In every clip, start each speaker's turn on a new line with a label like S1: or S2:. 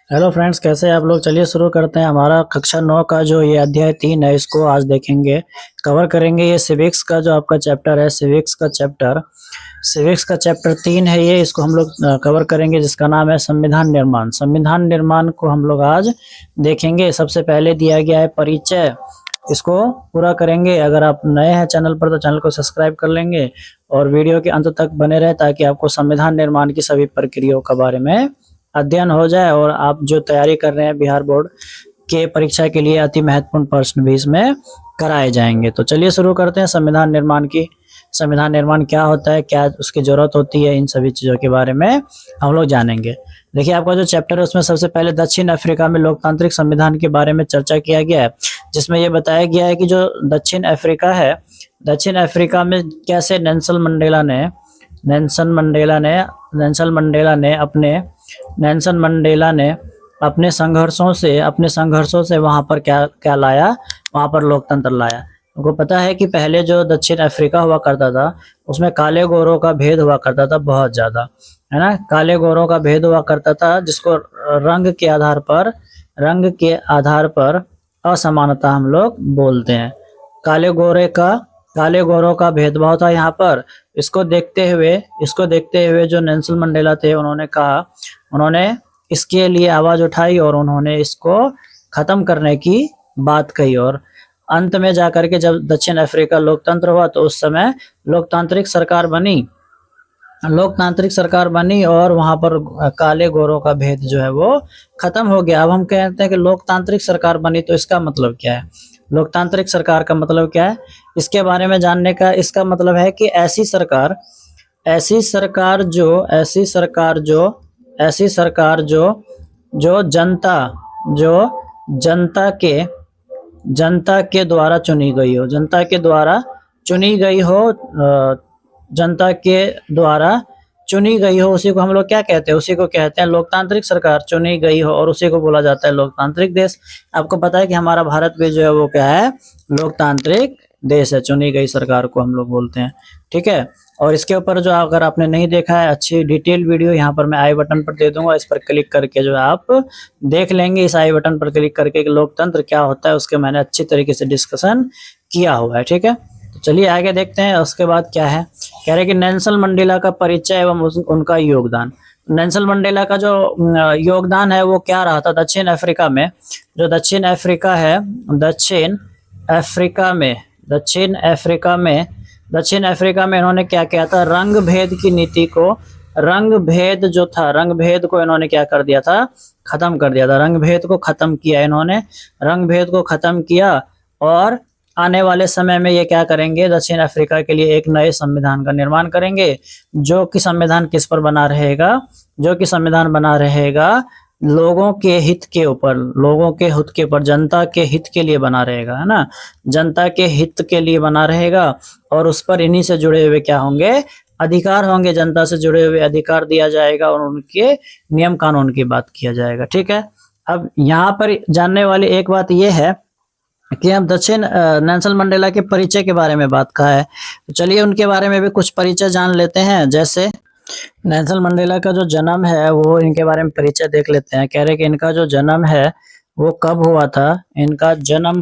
S1: Hello friends, कैसे हैं आप लोग। चलिए शुरू करते हैं। हमारा कक्षा 9 का जो ये अध्याय 3 है, इसको आज देखेंगे, कवर करेंगे। ये सिविक्स का जो आपका चैप्टर है, सिविक्स का चैप्टर 3 है ये। इसको हम लोग कवर करेंगे, जिसका नाम है संविधान निर्माण। संविधान निर्माण को हम लोग आज देखेंगे। सबसे पहले दिया गया है परिचय, इसको पूरा करेंगे। अगर आप नए हैं चैनल पर तो चैनल को सब्सक्राइब कर लेंगे और वीडियो के अंत तक बने रहे, ताकि आपको संविधान निर्माण की सभी प्रक्रियाओं के बारे में अध्ययन हो जाए और आप जो तैयारी कर रहे हैं बिहार बोर्ड के परीक्षा के लिए अति महत्वपूर्ण प्रश्न भी इसमें कराए जाएंगे। तो चलिए शुरू करते हैं संविधान निर्माण की। संविधान निर्माण क्या होता है, क्या उसकी जरूरत होती है, इन सभी चीज़ों के बारे में हम लोग जानेंगे। देखिए, आपका जो चैप्टर है उसमें सबसे पहले दक्षिण अफ्रीका में लोकतांत्रिक संविधान के बारे में चर्चा किया गया है, जिसमें यह बताया गया है कि जो दक्षिण अफ्रीका है, दक्षिण अफ्रीका में कैसे नेल्सन मंडेला ने अपने संघर्षों से वहां पर क्या लाया, वहां पर लोकतंत्र लाया। उनको पता है कि पहले जो दक्षिण अफ्रीका हुआ करता था उसमें काले गोरों का भेद हुआ करता था बहुत ज्यादा, है ना। काले गोरों का भेद हुआ करता था, जिसको रंग के आधार पर असमानता हम लोग बोलते हैं। काले गोरों का भेदभाव था यहाँ पर। इसको देखते हुए जो नेल्सन मंडेला थे, उन्होंने इसके लिए आवाज उठाई और उन्होंने इसको खत्म करने की बात कही। और अंत में जाकर के जब दक्षिण अफ्रीका लोकतंत्र हुआ तो उस समय लोकतांत्रिक सरकार बनी और वहां पर काले गोरों का भेद जो है वो खत्म हो गया। अब हम कहते हैं कि लोकतांत्रिक सरकार बनी, तो इसका मतलब क्या है, लोकतांत्रिक सरकार का मतलब क्या है, इसके बारे में जानने का इसका मतलब है कि ऐसी सरकार जो जनता के द्वारा चुनी गई हो, उसी को हम लोग क्या कहते हैं, उसी को कहते हैं लोकतांत्रिक सरकार, चुनी गई हो, और उसी को बोला जाता है लोकतांत्रिक देश। आपको पता है कि हमारा भारत भी जो है वो क्या है, लोकतांत्रिक देश है। चुनी गई सरकार को हम लोग बोलते हैं, ठीक है। और इसके ऊपर जो अगर आपने नहीं देखा है अच्छी डिटेल वीडियो, यहाँ पर मैं आई बटन पर दे दूंगा, इस पर क्लिक करके जो है आप देख लेंगे। इस आई बटन पर क्लिक करके लोकतंत्र क्या होता है उसके मैंने अच्छी तरीके से डिस्कशन किया हुआ है, ठीक है। तो चलिए आगे देखते हैं। उसके बाद क्या है, कह रहे कि नेल्सन मंडेला का परिचय एवं उनका योगदान। नेल्सन मंडेला का जो योगदान है वो क्या रहा था दक्षिण अफ्रीका में। जो दक्षिण अफ्रीका है, दक्षिण अफ्रीका में इन्होंने क्या किया था, रंग भेद को इन्होंने क्या कर दिया था, खत्म कर दिया था। रंग भेद को खत्म किया और आने वाले समय में ये क्या करेंगे, दक्षिण अफ्रीका के लिए एक नए संविधान का निर्माण करेंगे, जो कि संविधान किस पर बना रहेगा, लोगों के हित के ऊपर, जनता के हित के लिए बना रहेगा, है ना। जनता के हित के लिए बना रहेगा और उस पर इन्हीं से जुड़े हुए क्या होंगे, अधिकार होंगे। जनता से जुड़े हुए अधिकार दिया जाएगा और उनके नियम कानून की बात किया जाएगा, ठीक है। अब यहाँ पर जानने वाली एक बात यह है कि हम नेल्सन मंडेला के परिचय के बारे में बात कहा है, तो चलिए उनके बारे में भी कुछ परिचय जान लेते हैं। जैसे नेल्सन मंडेला का जो जन्म है वो, इनके बारे में परिचय देख लेते हैं। कह रहे कि इनका जो जन्म है वो कब हुआ था। इनका जो जन्म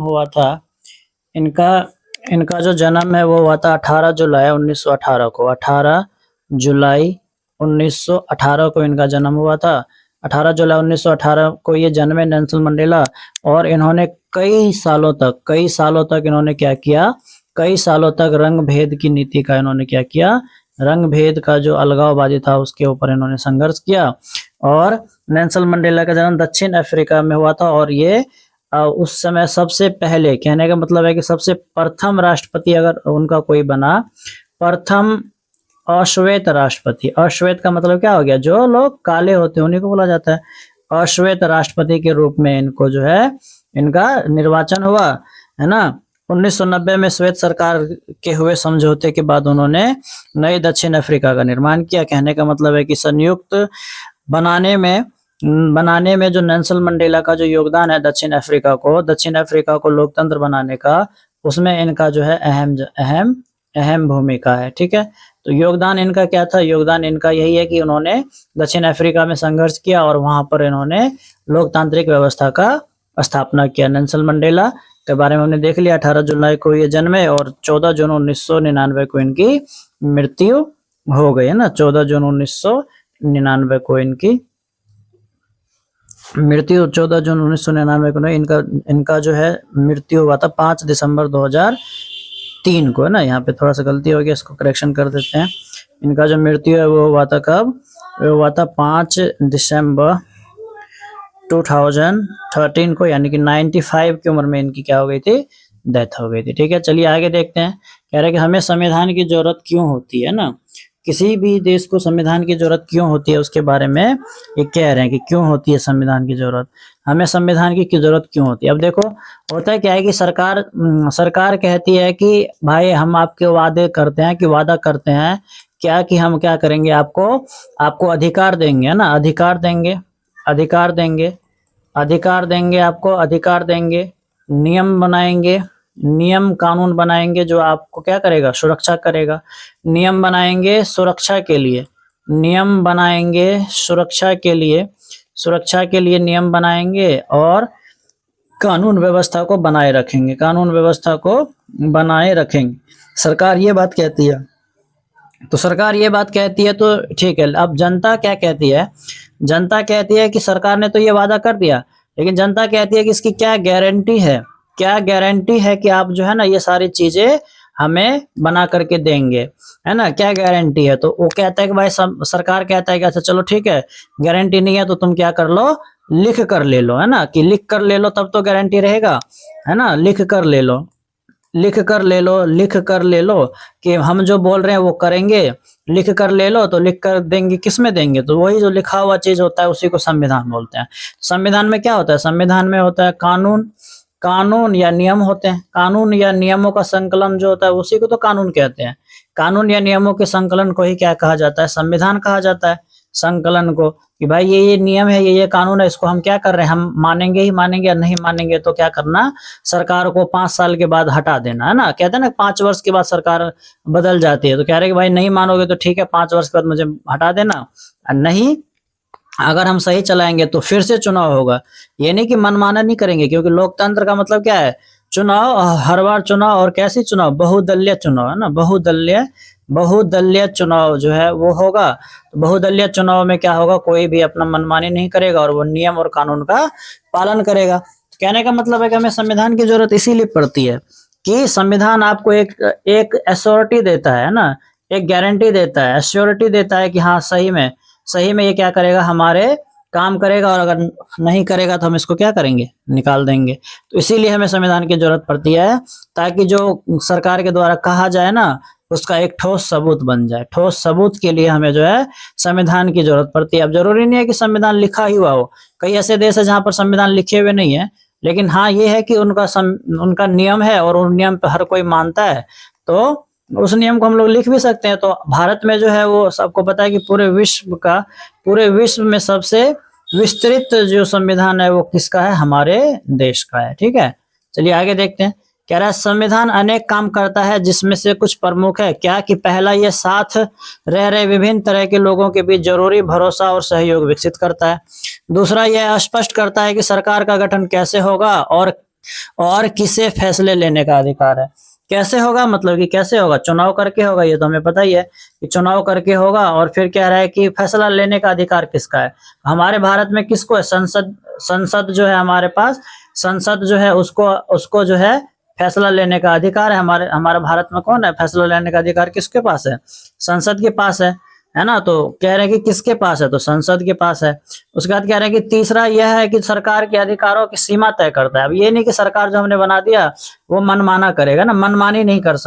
S1: है वो हुआ था 18 जुलाई 1918 को। 18 जुलाई 1918 को इनका जन्म हुआ था। 18 जुलाई 1918 को ये जन्मे नेल्सन मंडेला। और इन्होंने कई सालों तक इन्होंने क्या किया, कई सालों तक रंग भेद की नीति का इन्होंने क्या किया, रंग भेद का जो अलगाववादी था उसके ऊपर इन्होंने संघर्ष किया। और नेल्सन मंडेला का जन्म दक्षिण अफ्रीका में हुआ था और ये उस समय सबसे पहले, कहने का मतलब है कि सबसे प्रथम राष्ट्रपति अगर उनका कोई बना, प्रथम अश्वेत राष्ट्रपति। अश्वेत का मतलब क्या हो गया, जो लोग काले होते हैं उन्हीं को बोला जाता है। अश्वेत राष्ट्रपति के रूप में इनको जो है, इनका निर्वाचन हुआ, है ना। 1990 में श्वेत सरकार के हुए समझौते के बाद उन्होंने नए दक्षिण अफ्रीका का निर्माण किया। कहने का मतलब है कि संयुक्त बनाने में जो नेल्सन मंडेला का जो योगदान है दक्षिण अफ्रीका को लोकतंत्र बनाने का, उसमें इनका जो है अहम भूमिका है, ठीक है। तो योगदान इनका क्या था? योगदान इनका यही है कि उन्होंने दक्षिण अफ्रीका में संघर्ष किया और वहां पर इन्होंने लोकतांत्रिक व्यवस्था का स्थापना किया। नेल्सन मंडेला के बारे में हमने देख लिया, 18 जुलाई को ये जन्मे और 14 जून 1999 को इनकी मृत्यु हो गई है ना। 14 जून 1999 को इनकी मृत्यु 14 जून 1999 को नहीं, इनका जो है मृत्यु हुआ था 5 दिसंबर 2003 को, है ना। यहाँ पे थोड़ा सा गलती हो गया, इसको करेक्शन कर देते हैं। इनका जो मृत्यु है वो हुआ था कब? वो हुआ था 5 दिसंबर 2013 को, यानी कि 95 की उम्र में इनकी क्या हो गई थी? डेथ हो गई थी। ठीक है, चलिए आगे देखते हैं। कह रहे हैं कि हमें संविधान की जरूरत क्यों होती है ना, किसी भी देश को संविधान की जरूरत क्यों होती है उसके बारे में ये कह रहे हैं कि क्यों होती है संविधान की जरूरत, हमें संविधान की जरूरत क्यों होती है। अब देखो होता है क्या है कि सरकार कहती है कि भाई हम आपके वादा करते हैं क्या कि हम क्या करेंगे, आपको अधिकार देंगे, है ना। अधिकार देंगे, नियम बनाएंगे, नियम कानून बनाएंगे जो आपको क्या करेगा? सुरक्षा करेगा। नियम बनाएंगे सुरक्षा के लिए नियम बनाएंगे और कानून व्यवस्था को बनाए रखेंगे। सरकार ये बात कहती है, तो ठीक है। अब जनता क्या कहती है? जनता कहती है कि सरकार ने तो ये वादा कर दिया, लेकिन जनता कहती है कि इसकी क्या गारंटी है कि आप जो है ना ये सारी चीजें हमें बना करके देंगे, है ना, क्या गारंटी है? तो वो कहता है कि भाई सरकार कहता है कि अच्छा चलो ठीक है, गारंटी नहीं है तो तुम क्या कर लो, लिख कर ले लो, है ना, कि लिख कर ले लो तब तो गारंटी रहेगा, है ना। लिख कर ले लो कि हम जो बोल रहे हैं वो करेंगे। लिख कर ले लो, तो लिख कर देंगे, किस में देंगे? तो वही जो लिखा हुआ चीज होता है उसी को संविधान बोलते हैं। संविधान में क्या होता है? संविधान में होता है कानून या नियम होते हैं। कानून या नियमों का संकलन जो होता है उसी को तो कानून कहते हैं। कानून या नियमों के संकलन को ही क्या कहा जाता है? संविधान कहा जाता है। संकलन को कि भाई ये नियम है, ये कानून है, इसको हम क्या कर रहे हैं, हम मानेंगे ही मानेंगे, या नहीं मानेंगे तो क्या करना, सरकार को 5 साल के बाद हटा देना, है ना। कहते हैं ना 5 वर्ष के बाद सरकार बदल जाती है, तो कह रहे कि भाई नहीं मानोगे तो ठीक है, 5 वर्ष के बाद मुझे हटा देना, नहीं अगर हम सही चलाएंगे तो फिर से चुनाव होगा। ये नहीं कि मनमाना नहीं करेंगे, क्योंकि लोकतंत्र का मतलब क्या है? चुनाव, हर बार चुनाव, और कैसी चुनाव? बहुदलीय चुनाव, है ना। बहुदलीय चुनाव जो है वो होगा। तो बहुदलीय चुनाव में क्या होगा? कोई भी अपना मनमानी नहीं करेगा और वो नियम और कानून का पालन करेगा। तो कहने का मतलब है कि हमें संविधान की जरूरत इसीलिए पड़ती है कि संविधान आपको एक एश्योरिटी देता है ना, एक गारंटी देता है, एश्योरिटी देता है कि हाँ सही में ये क्या करेगा, हमारे काम करेगा, और अगर नहीं करेगा तो हम इसको क्या करेंगे, निकाल देंगे। तो इसीलिए हमें संविधान की जरूरत पड़ती है, ताकि जो सरकार के द्वारा कहा जाए ना उसका एक ठोस सबूत बन जाए। ठोस सबूत के लिए हमें जो है संविधान की जरूरत पड़ती है। अब जरूरी नहीं है कि संविधान लिखा ही हुआ हो, कई ऐसे देश है जहाँ पर संविधान लिखे हुए नहीं है, लेकिन हाँ ये है कि उनका नियम है और उन नियम पे हर कोई मानता है, तो उस नियम को हम लोग लिख भी सकते हैं। तो भारत में जो है वो सबको पता है कि पूरे विश्व में सबसे विस्तृत जो संविधान है वो किसका है? हमारे देश का है। ठीक है, चलिए आगे देखते हैं। कह रहा है संविधान अनेक काम करता है जिसमें से कुछ प्रमुख है क्या? कि पहला, ये साथ रह रहे विभिन्न तरह के लोगों के बीच जरूरी भरोसा और सहयोग विकसित करता है। दूसरा, यह स्पष्ट करता है कि सरकार का गठन कैसे होगा और किसे फैसले लेने का अधिकार है। कैसे होगा मतलब कि कैसे होगा? चुनाव करके होगा, ये तो हमें पता ही है कि चुनाव करके होगा। और फिर कह रहा है कि फैसला लेने का अधिकार किसका है? हमारे भारत में किसको है? संसद जो है हमारे पास, संसद जो है उसको जो है फैसला लेने का अधिकार है। हमारे भारत में कौन है? फैसला लेने का अधिकार किसके पास है? संसद के पास है ना। तो कह रहे हैं कि किसके पास है? तो संसद के पास है। उसके बाद कह रहे हैं कि तीसरा यह है कि सरकार के अधिकारों की सीमा तय करता है। अब ये नहीं कि सरकार जो हमने बना दिया वो मनमाना करेगा ना, मनमानी नहीं कर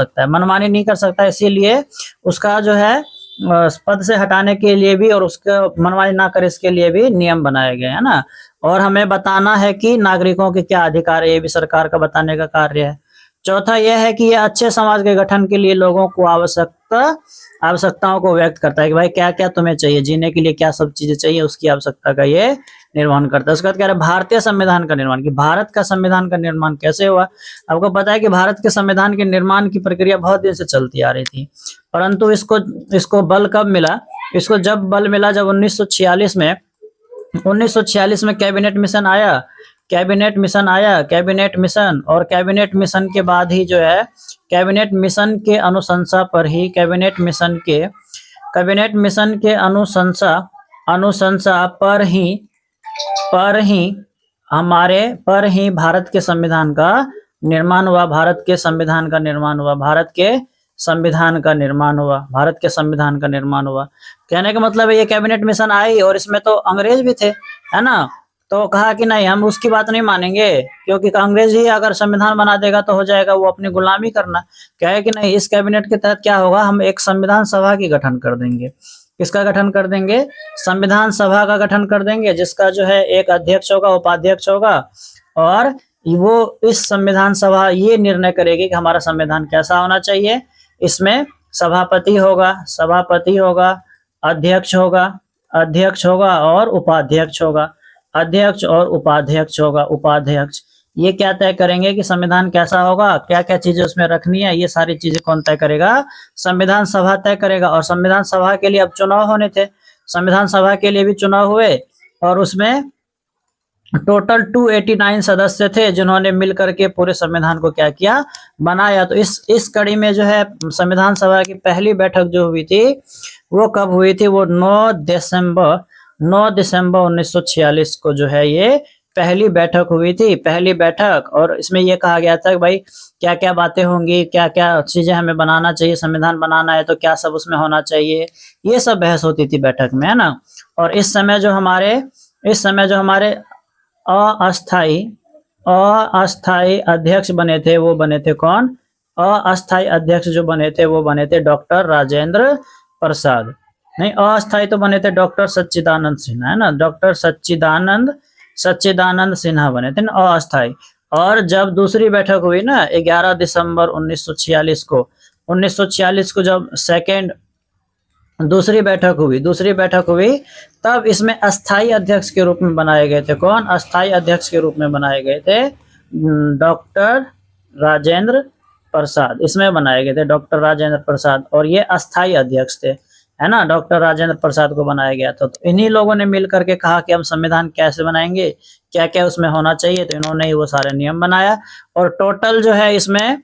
S1: सकता है, इसीलिए उसका जो है पद से हटाने के लिए भी और उसके मनमानी ना करे इसके लिए भी नियम बनाए गए, है ना। और हमें बताना है कि नागरिकों के क्या अधिकार है, ये भी सरकार का बताने का कार्य है। चौथा यह है कि यह अच्छे समाज के गठन के लिए लोगों को आवश्यकताओं को व्यक्त करता है कि भाई क्या क्या तुम्हें चाहिए, जीने के लिए क्या सब चीजें चाहिए, उसकी आवश्यकता का ये निर्माण करता है। उसके बाद कह रहा है भारतीय संविधान का निर्माण, कि भारत का संविधान का निर्माण कैसे हुआ। आपको पता है कि भारत के संविधान के निर्माण की प्रक्रिया बहुत दिन से चलती आ रही थी, परंतु इसको बल कब मिला, इसको जब बल मिला जब 1946 में कैबिनेट मिशन आया। कैबिनेट मिशन और कैबिनेट मिशन के बाद ही जो है, कैबिनेट मिशन के अनुशंसा पर ही भारत के संविधान का निर्माण हुआ। भारत के संविधान का निर्माण हुआ। कहने का मतलब है ये कैबिनेट मिशन आई और इसमें तो अंग्रेज भी थे, है ना। तो कहा कि नहीं, हम उसकी बात नहीं मानेंगे, क्योंकि अंग्रेज ही अगर संविधान बना देगा तो हो जाएगा वो अपनी गुलामी करना। कहे कि नहीं, इस कैबिनेट के तहत क्या होगा, हम एक संविधान सभा की गठन कर देंगे। किसका गठन कर देंगे? संविधान सभा का गठन कर देंगे, जिसका जो है एक अध्यक्ष होगा, उपाध्यक्ष होगा, और वो इस संविधान सभा ये निर्णय करेगी कि हमारा संविधान कैसा होना चाहिए। इसमें सभापति होगा, अध्यक्ष होगा और उपाध्यक्ष होगा। उपाध्यक्ष ये क्या तय करेंगे कि संविधान कैसा होगा, क्या क्या चीजें उसमें रखनी है, ये सारी चीजें कौन तय करेगा? संविधान सभा तय करेगा। और संविधान सभा के लिए अब चुनाव होने थे, संविधान सभा के लिए भी चुनाव हुए, और उसमें टोटल 289 सदस्य थे जिन्होंने मिलकर के पूरे संविधान को क्या किया, बनाया। तो इस कड़ी में जो है संविधान सभा की पहली बैठक जो हुई थी वो कब हुई थी? वो 9 दिसंबर 1946 को जो है ये पहली बैठक हुई थी, पहली बैठक। और इसमें ये कहा गया था कि भाई क्या क्या बातें होंगी, क्या क्या चीजें हमें बनाना चाहिए, संविधान बनाना है तो क्या सब उसमें होना चाहिए, ये सब बहस होती थी बैठक में, है ना। और इस समय जो हमारे अस्थाई अध्यक्ष बने थे वो बने थे कौन? अस्थाई अध्यक्ष जो बने थे वो बने थे डॉक्टर राजेंद्र प्रसाद। नहीं, अस्थाई तो बने थे डॉक्टर सच्चिदानंद सिन्हा, है ना। डॉक्टर सच्चिदानंद सिन्हा बने थे ना, अस्थाई। और जब दूसरी बैठक हुई ना 11 दिसंबर 1946 को जब दूसरी बैठक हुई तब इसमें अस्थाई अध्यक्ष के रूप में बनाए गए थे कौन? अस्थाई अध्यक्ष के रूप में बनाए गए थे डॉक्टर राजेंद्र प्रसाद। इसमें बनाए गए थे डॉक्टर राजेंद्र प्रसाद, और ये अस्थाई अध्यक्ष थे, है ना। डॉक्टर राजेंद्र प्रसाद को बनाया गया था। तो इन्हीं लोगों ने मिल करके कहा कि हम संविधान कैसे बनाएंगे, क्या क्या उसमें होना चाहिए। तो इन्होंने ही वो सारे नियम बनाया। और टोटल जो है इसमें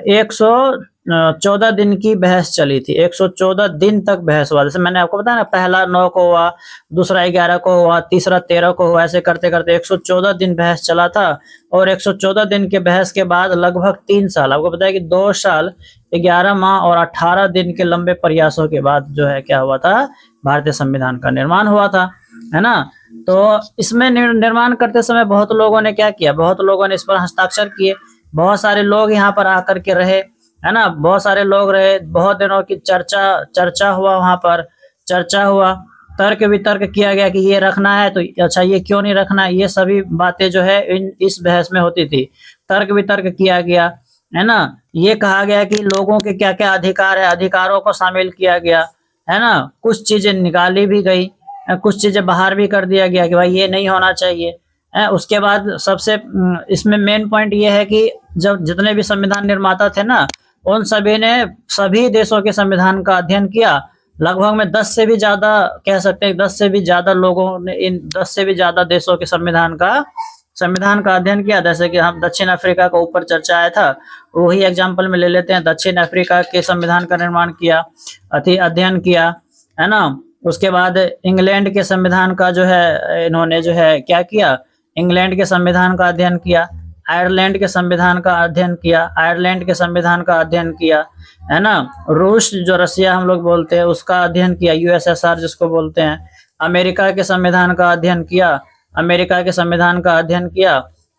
S1: 114 दिन की बहस चली थी। 114 दिन तक बहस हुआ। जैसे मैंने आपको बताया ना, पहला 9 को हुआ, दूसरा 11 को हुआ, तीसरा 13 को हुआ, ऐसे करते करते 114 दिन बहस चला था। और 114 दिन के बहस के बाद लगभग 3 साल, आपको पता है कि 2 साल 11 माह और 18 दिन के लंबे प्रयासों के बाद जो है क्या हुआ था, भारतीय संविधान का निर्माण हुआ था, है ना। तो इसमें निर्माण करते समय बहुत लोगों ने क्या किया, बहुत लोगों ने इस पर हस्ताक्षर किए। बहुत सारे लोग यहाँ पर आकर के रहे, है ना। बहुत सारे लोग रहे, बहुत दिनों की चर्चा हुआ, वहां पर चर्चा हुआ, तर्क वितर्क किया गया कि ये रखना है तो अच्छा, ये क्यों नहीं रखना है। ये सभी बातें जो है इस बहस में होती थी। तर्क वितर्क किया गया, है ना। ये कहा गया कि लोगों के क्या क्या अधिकार है, अधिकारों को शामिल किया गया, है ना। कुछ चीजें निकाली भी गई, कुछ चीजें बाहर भी कर दिया गया कि भाई ये नहीं होना चाहिए। उसके बाद सबसे इसमें मेन पॉइंट ये है कि जब जितने भी संविधान निर्माता थे ना, उन सभी ने सभी देशों के संविधान का अध्ययन किया। लगभग में 10 से भी ज्यादा कह सकते हैं, 10 से भी ज्यादा लोगों ने इन 10 से भी ज्यादा देशों के संविधान का अध्ययन किया। जैसे कि हम दक्षिण अफ्रीका का ऊपर चर्चा आया था, वही एग्जाम्पल में ले लेते हैं। दक्षिण अफ्रीका के संविधान का निर्माण किया, अध्ययन किया, है ना। उसके बाद इंग्लैंड के संविधान का जो है इन्होंने जो है क्या किया, इंग्लैंड के संविधान का अध्ययन किया। आयरलैंड के संविधान का अध्ययन किया, है ना। रूस जो रसिया हम लोग बोलते हैं उसका अध्ययन किया, यूएसएसआर जिसको बोलते हैं। अमेरिका के संविधान का अध्ययन किया,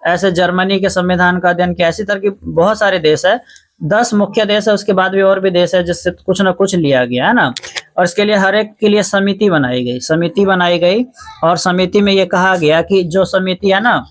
S1: ऐसे जर्मनी के संविधान का अध्ययन किया। इसी तरह की बहुत सारे देश है, 10 मुख्य देश है, उसके बाद भी और भी देश है जिससे कुछ ना कुछ लिया गया, है ना। और इसके लिए हर एक के लिए समिति बनाई गई और समिति में ये कहा गया कि जो समिति है ना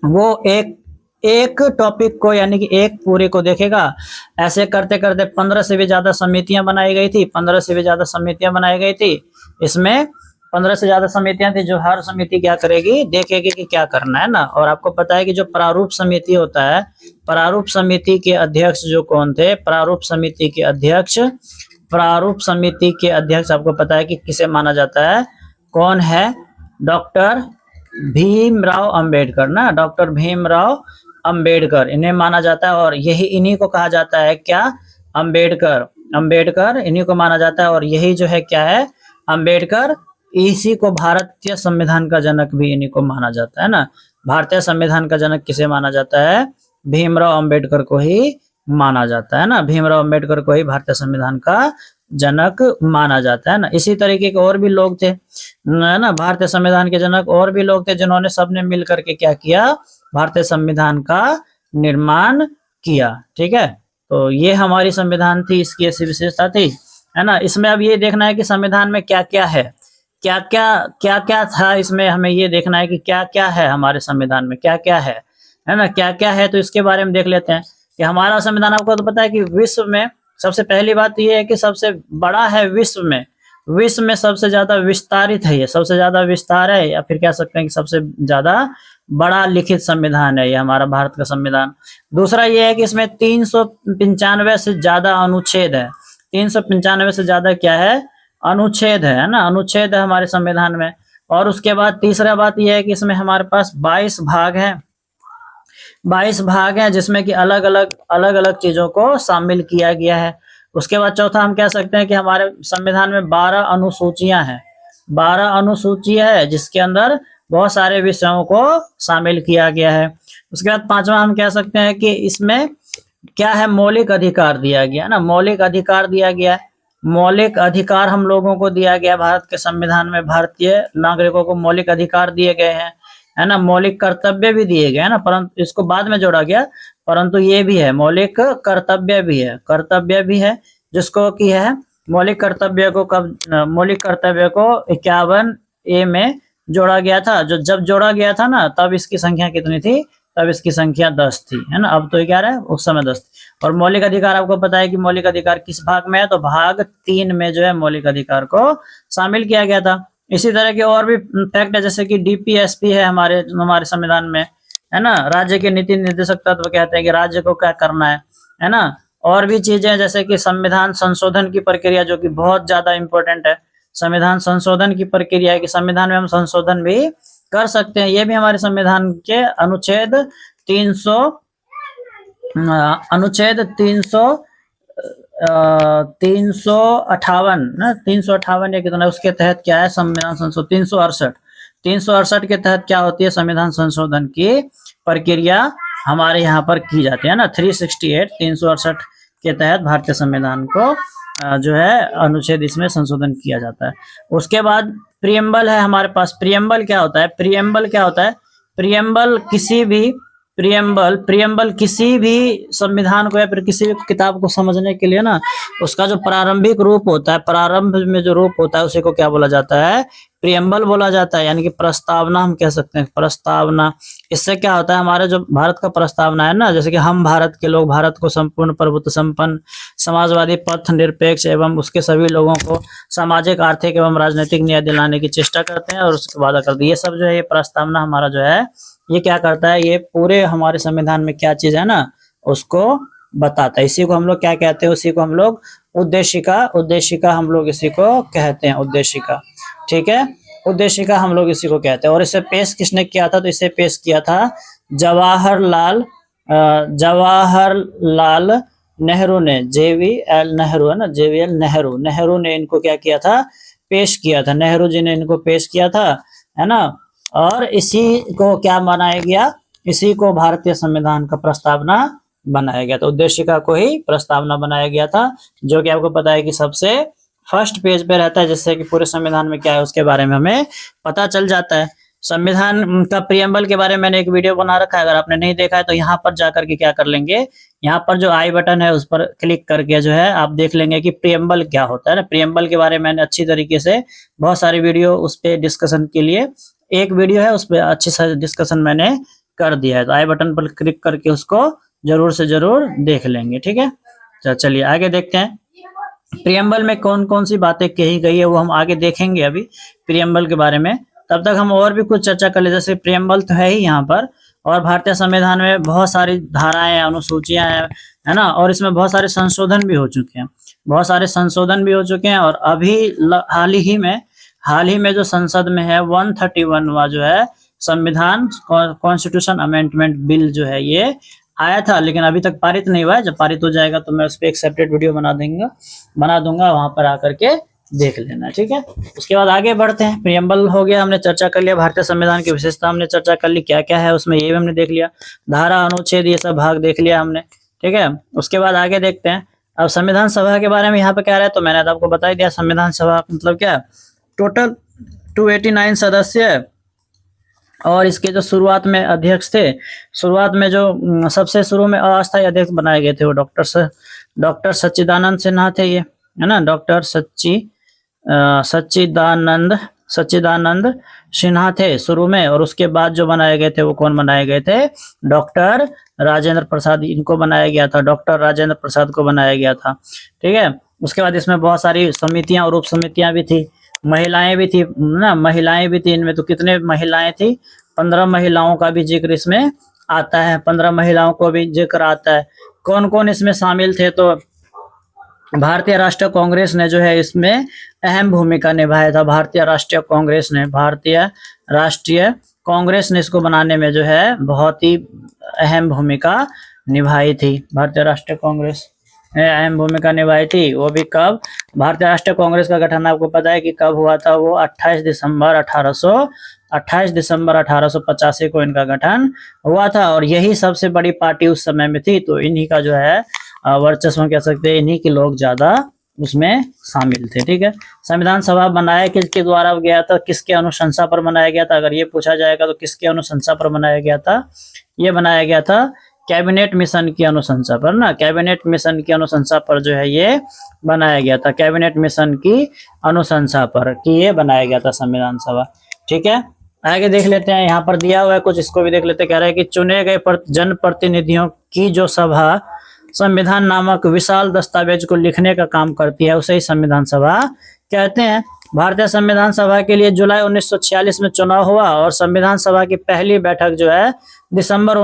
S1: वो एक एक टॉपिक को यानी कि एक पूरे को देखेगा। ऐसे करते करते 15 से भी ज्यादा समितियां बनाई गई थी, 15 से भी ज्यादा समितियां बनाई गई थी। इसमें 15 से ज्यादा समितियां थी, जो हर समिति क्या करेगी, देखेगी कि क्या करना है ना। और आपको पता है कि जो प्रारूप समिति होता है, प्रारूप समिति के अध्यक्ष जो कौन थे, प्रारूप समिति के अध्यक्ष, प्रारूप समिति के अध्यक्ष आपको पता है कि किसे माना जाता है, कौन है, डॉक्टर भीमराव अंबेडकर ना, डॉक्टर भीमराव अंबेडकर इन्हें माना जाता है। और यही इन्हीं को कहा जाता है क्या, अंबेडकर, अंबेडकर इन्हीं को माना जाता है। और यही जो है क्या है, अंबेडकर, इसी को भारतीय संविधान का जनक भी इन्हीं को माना जाता है ना। भारतीय संविधान का जनक किसे माना जाता है, भीमराव अंबेडकर को ही माना जाता है ना, भीमराव अंबेडकर को ही भारतीय संविधान का जनक माना जाता है ना। इसी तरीके के और भी लोग थे ना, भारतीय संविधान के जनक और भी लोग थे, जिन्होंने सबने मिल करके क्या किया, भारतीय संविधान का निर्माण किया। ठीक है, तो ये हमारी संविधान थी, इसकी ऐसी विशेषता थी, है ना। इसमें अब ये देखना है कि संविधान में क्या क्या है, क्या क्या था इसमें, हमें ये देखना है कि क्या क्या है हमारे संविधान में, क्या क्या है ना, क्या क्या है। तो इसके बारे में देख लेते हैं कि हमारा संविधान, आपको तो पता है कि विश्व में सबसे पहली बात यह है कि सबसे बड़ा है विश्व में, विश्व में सबसे ज्यादा विस्तारित है, ये सबसे ज्यादा विस्तार है, या फिर कह सकते हैं कि सबसे ज्यादा बड़ा लिखित संविधान है ये हमारा भारत का संविधान। दूसरा ये है कि इसमें 395 से ज्यादा अनुच्छेद है, 395 से ज्यादा क्या है, अनुच्छेद है ना, अनुच्छेद है हमारे संविधान में। और उसके बाद तीसरा बात यह है कि इसमें हमारे पास 22 भाग हैं, 22 भाग हैं, जिसमें कि अलग अलग चीजों को शामिल किया गया है। उसके बाद चौथा हम कह सकते हैं कि हमारे संविधान में 12 अनुसूचियां हैं, 12 अनुसूचियां है, जिसके अंदर बहुत सारे विषयों को शामिल किया गया है। उसके बाद पांचवा हम कह सकते हैं कि इसमें क्या है, मौलिक अधिकार दिया गया ना, मौलिक अधिकार दिया गया है, मौलिक अधिकार हम लोगों को दिया गया। भारत के संविधान में भारतीय नागरिकों को मौलिक अधिकार दिए गए हैं, है ना। मौलिक कर्तव्य भी दिए गए हैं ना, परंतु इसको बाद में जोड़ा गया, परंतु ये भी है, मौलिक कर्तव्य भी है, कर्तव्य भी है, जिसको की है मौलिक कर्तव्य को कब, मौलिक कर्तव्य को 51A में जोड़ा गया था। जो जब जोड़ा गया था ना, तब इसकी संख्या कितनी थी, तब इसकी संख्या 10 थी, है ना। अब तो 11 है, उस समय 10 थी। और मौलिक अधिकार आपको पता है कि मौलिक अधिकार किस भाग में है, तो भाग 3 में जो है मौलिक अधिकार को शामिल किया गया था। इसी तरह के और भी फैक्ट है, जैसे कि डीपीएसपी है हमारे संविधान में, है ना। राज्य के नीति निर्देशक तत्व कहते हैं कि राज्य को क्या करना है ना। और भी चीजें जैसे कि संविधान संशोधन की प्रक्रिया, जो कि बहुत ज्यादा इंपॉर्टेंट है, संविधान संशोधन की प्रक्रिया है कि संविधान में हम संशोधन भी कर सकते हैं। ये भी हमारे संविधान के अनुच्छेद 358 ना, 358 या कितना, उसके तहत क्या है, संविधान संशोधन 368 के तहत क्या होती है, संविधान संशोधन की प्रक्रिया हमारे यहाँ पर की जाती है ना। 368 के तहत भारतीय संविधान को जो है अनुच्छेद इसमें संशोधन किया जाता है। उसके बाद प्रियम्बल है हमारे पास। प्रियम्बल क्या होता है, प्रियम्बल क्या होता है, प्रियम्बल किसी भी संविधान को या फिर किसी भी किताब को समझने के लिए ना, उसका जो प्रारंभिक रूप होता है, प्रारंभ में जो रूप होता है, उसी को क्या बोला जाता है, प्रियम्बल बोला जाता है, यानी कि प्रस्तावना हम कह सकते हैं, प्रस्तावना। इससे क्या होता है, हमारे जो भारत का प्रस्तावना है ना, जैसे कि हम भारत के लोग भारत को संपूर्ण प्रभुत्व संपन्न समाजवादी पथ निरपेक्ष एवं उसके सभी लोगों को सामाजिक आर्थिक एवं राजनीतिक न्याय दिलाने की चेष्टा करते हैं और उसके वादा करते हैं। ये सब जो है, ये प्रस्तावना हमारा जो है, ये क्या करता है, ये पूरे हमारे संविधान में क्या चीज है ना, उसको बताता है। इसी को हम लोग क्या कहते हैं, उसी को हम लोग उद्देशिका हम लोग इसी को कहते हैं, उद्देशिका। ठीक है, उद्देशिका हम लोग इसी को कहते हैं। और इसे पेश किसने किया था, तो इसे पेश किया था जवाहरलाल नेहरू ने, JVL नेहरू है ना, JVL नेहरू ने इनको क्या किया था, पेश किया था, नेहरू जी ने इनको पेश किया था, है ना। और इसी को क्या बनाया गया, इसी को भारतीय संविधान का प्रस्तावना बनाया गया था, उद्देशिका को ही प्रस्तावना बनाया गया था, जो कि आपको पता है कि सबसे फर्स्ट पेज पे रहता है, जिससे कि पूरे संविधान में क्या है उसके बारे में हमें पता चल जाता है। संविधान का प्रियम्बल के बारे में मैंने एक वीडियो बना रखा है, अगर आपने नहीं देखा है तो यहाँ पर जाकर के क्या कर लेंगे, यहाँ पर जो आई बटन है उस पर क्लिक करके जो है आप देख लेंगे कि प्रियम्बल क्या होता है ना। प्रियम्बल के बारे में मैंने अच्छी तरीके से बहुत सारी वीडियो उस पर डिस्कशन के लिए, एक वीडियो है उस पर अच्छी सा डिस्कशन मैंने कर दिया है, तो आई बटन पर क्लिक करके उसको जरूर से जरूर देख लेंगे। ठीक है, तो चलिए आगे देखते हैं प्रियम्बल में कौन कौन सी बातें कही गई है, वो हम आगे देखेंगे अभी प्रियम्बल के बारे में। तब तक हम और भी कुछ चर्चा कर ले, जैसे प्रियम्बल तो है ही यहाँ पर, और भारतीय संविधान में बहुत सारी धाराएं, अनुसूचियां हैं, है ना, और इसमें बहुत सारे संशोधन भी हो चुके हैं, बहुत सारे संशोधन भी हो चुके हैं। और अभी हाल ही में जो संसद में है 131वां जो है संविधान कॉन्स्टिट्यूशन अमेंडमेंट बिल जो है ये आया था, लेकिन अभी तक पारित नहीं हुआ है। जब पारित हो जाएगा तो मैं उस पर एक सेपरेट वीडियो बना दूंगा, वहां पर आकर के देख लेना। ठीक है, उसके बाद आगे बढ़ते हैं। प्रियम्बल हो गया, हमने चर्चा कर लिया, भारतीय संविधान की विशेषता हमने चर्चा कर ली, क्या क्या है उसमें ये भी हमने देख लिया, धारा अनुच्छेद ये सब भाग देख लिया हमने। ठीक है, उसके बाद आगे देखते हैं अब संविधान सभा के बारे में यहाँ पे क्या रहा है, तो मैंने आपको बता ही दिया संविधान सभा मतलब क्या, टोटल 289 सदस्य, और इसके जो शुरुआत में अध्यक्ष थे, शुरुआत में जो सबसे शुरू में अस्थायी अध्यक्ष बनाए गए थे वो डॉक्टर सच्चिदानंद सिन्हा थे, ये है ना, डॉक्टर सच्चिदानंद सिन्हा थे शुरू में, और उसके बाद जो बनाए गए थे वो कौन बनाए गए थे, डॉक्टर राजेंद्र प्रसाद, इनको बनाया गया था, डॉक्टर राजेंद्र प्रसाद को बनाया गया था। ठीक है, उसके बाद इसमें बहुत सारी समितियां और उप समितियां भी थी, महिलाएं भी थी ना, महिलाएं भी थी इनमें, तो कितने महिलाएं थी, 15 महिलाओं का भी जिक्र इसमें आता है, 15 महिलाओं को भी जिक्र आता है। कौन कौन इसमें शामिल थे, तो भारतीय राष्ट्रीय कांग्रेस ने जो है इसमें अहम भूमिका निभाया था, भारतीय राष्ट्रीय कांग्रेस ने इसको बनाने में जो है बहुत ही अहम भूमिका निभाई थी, भारतीय राष्ट्रीय कांग्रेस ने अहम भूमिका निभाई थी। वो भी कब, भारतीय राष्ट्रीय कांग्रेस का गठन आपको पता है कि कब हुआ था, वो 28 दिसंबर 1885 को इनका गठन हुआ था, और यही सबसे बड़ी पार्टी उस समय में थी, तो इन्हीं का जो है वर्चस्व कह सकते हैं, इन्हीं के लोग ज्यादा उसमें शामिल थे। ठीक है, संविधान सभा बनाया किसके द्वारा गया था, किसके अनुशंसा पर बनाया गया था, अगर ये पूछा जाएगा तो किसके अनुशंसा पर बनाया गया था, ये बनाया गया था कैबिनेट मिशन की अनुशंसा पर ना, कैबिनेट मिशन की अनुशंसा पर जो है ये बनाया गया था, कैबिनेट मिशन की अनुशंसा पर कि ये बनाया गया था संविधान सभा। ठीक है, आगे देख लेते हैं, यहाँ पर दिया हुआ है कुछ, इसको भी देख लेते हैं। कह रहा है कि चुने गए जनप्रतिनिधियों की जो सभा संविधान नामक विशाल दस्तावेज को लिखने का काम करती है, उसे ही संविधान सभा कहते हैं। भारतीय संविधान सभा के लिए जुलाई 1946 में चुनाव हुआ, और संविधान सभा की पहली बैठक जो है 9 दिसंबर